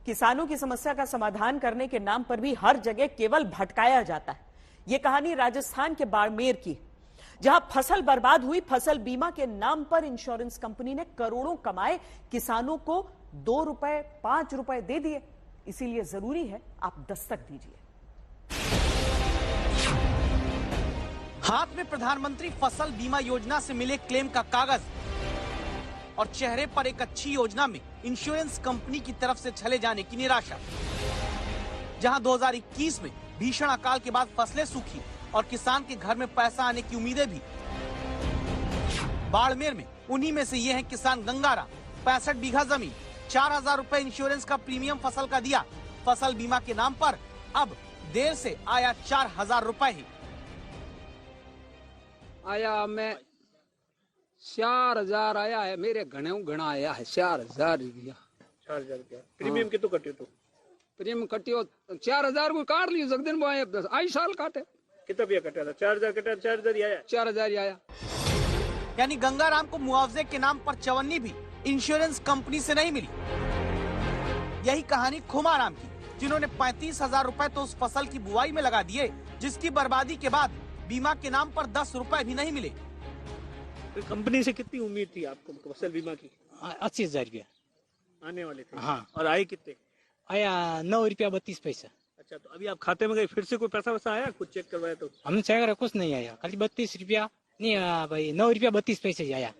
किसानों की समस्या का समाधान करने के नाम पर भी हर जगह केवल भटकाया जाता है। यह कहानी राजस्थान के बाड़मेर की, जहां फसल बर्बाद हुई। फसल बीमा के नाम पर इंश्योरेंस कंपनी ने करोड़ों कमाए, किसानों को 2 रुपए 5 रुपए दे दिए। इसीलिए जरूरी है आप दस्तक दीजिए। हाथ में प्रधानमंत्री फसल बीमा योजना से मिले क्लेम का कागज और चेहरे पर एक अच्छी योजना में इंश्योरेंस कंपनी की तरफ से चले जाने की निराशा। जहां 2021 में भीषण अकाल के बाद फसलें सूखी और किसान के घर में पैसा आने की उम्मीदें भी। बाड़मेर में उन्हीं में से ये हैं किसान गंगाराम। 65 बीघा जमीन, 4000 रुपए इंश्योरेंस का प्रीमियम फसल का दिया। फसल बीमा के नाम पर अब देर से आया 4000 रुपए ही आया। मैं 4000 आया है, मेरे घना आया है 4000 रुपया। 4000 क्या प्रीमियम कितो कटियो? तो प्रीमियम कटियो 4000 को काट लियो जग दिन आए, आई साल काटे। कितना रुपया कटा था? 4000 कटा, 4000 ही आया। 4000 ही आया। यानी गंगाराम को मुआवजे के नाम पर चवन्नी भी इंश्योरेंस कंपनी से नहीं मिली। यही कहानी खुमाराम की, जिन्होंने 35,000 रुपए तो उस फसल की बुआई में लगा दिए, जिसकी बर्बादी के बाद बीमा के नाम पर 10 रुपए भी नहीं मिले। तो कंपनी से कितनी उम्मीद थी आपको फसल बीमा की? 80,000 रुपया आने वाले थे। हाँ। और आए कितने? आया 9 रुपया 32 पैसा। अच्छा, तो अभी आप खाते में गए, फिर से कोई पैसा वैसा आया? कुछ चेक करवाया तो? हमने चेक करा, कुछ नहीं आया, खाली 32 रुपया नहीं आया भाई, 9 रुपया 32 पैसे ही आया।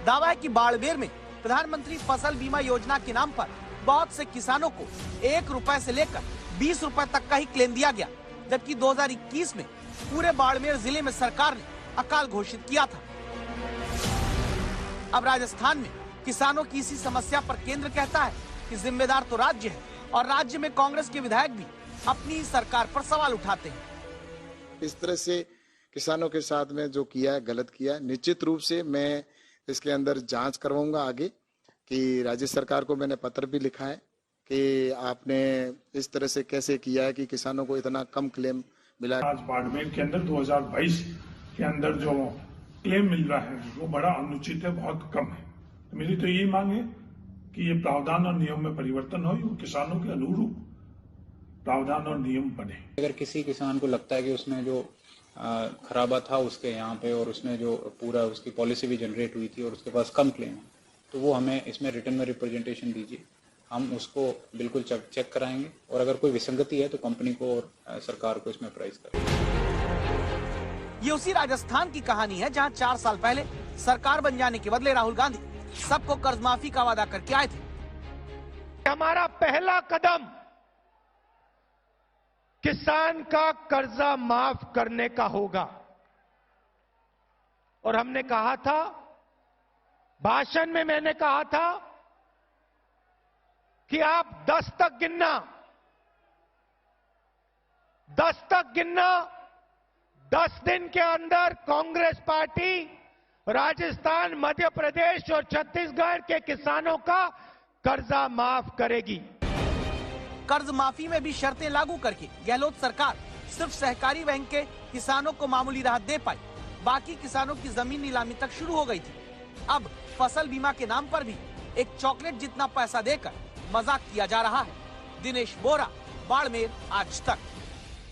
दावा है कि बाड़मेर में प्रधानमंत्री फसल बीमा योजना के नाम पर बहुत से किसानों को 1 रुपए से लेकर 20 रुपए तक का ही क्लेम दिया गया, जबकि 2021 में पूरे बाड़मेर जिले में सरकार ने अकाल घोषित किया था। अब राजस्थान में किसानों की इसी समस्या पर केंद्र कहता है कि जिम्मेदार तो राज्य है, और राज्य में कांग्रेस के विधायक भी अपनी सरकार पर सवाल उठाते हैं। इस तरह से किसानों के साथ में जो किया है, गलत किया है। निश्चित रूप से मैं इसके अंदर जांच करवाऊंगा आगे, कि राज्य सरकार को मैंने पत्र भी लिखा है कि आपने इस तरह से कैसे किया है कि किसानों को इतना कम क्लेम मिला। आज बाड़मेर के अंदर 2022 के अंदर जो क्लेम मिल रहा है वो बड़ा अनुचित है, बहुत कम है। तो मेरी तो यही मांग है कि ये प्रावधान और नियम में परिवर्तन हो, किसानों के अनुरूप प्रावधान और नियम बने। अगर किसी किसान को लगता है कि उसमें जो खराबा था उसके यहाँ पे, और उसमें जो पूरा उसकी पॉलिसी भी जनरेट हुई थी और उसके पास कम क्लेम है, तो वो हमें इसमें रिटर्न में रिप्रेजेंटेशन दीजिए, हम उसको बिल्कुल चेक कराएंगे, और अगर कोई विसंगति है तो कंपनी को और सरकार को इसमें प्राइस करेंगे। ये उसी राजस्थान की कहानी है, जहां 4 साल पहले सरकार बन जाने के बदले राहुल गांधी सबको कर्ज माफी का वादा करके आए थे। हमारा पहला कदम किसान का कर्जा माफ करने का होगा, और हमने कहा था, भाषण में मैंने कहा था कि आप 10 तक गिनना, 10 दिन के अंदर कांग्रेस पार्टी राजस्थान, मध्य प्रदेश और छत्तीसगढ़ के किसानों का कर्जा माफ करेगी। कर्ज माफी में भी शर्तें लागू करके गहलोत सरकार सिर्फ सहकारी बैंक के किसानों को मामूली राहत दे पाई, बाकी किसानों की जमीन नीलामी तक शुरू हो गई थी। अब फसल बीमा के नाम पर भी एक चॉकलेट जितना पैसा देकर मजाक किया जा रहा है। दिनेश बोरा, बाड़मेर, आज तक।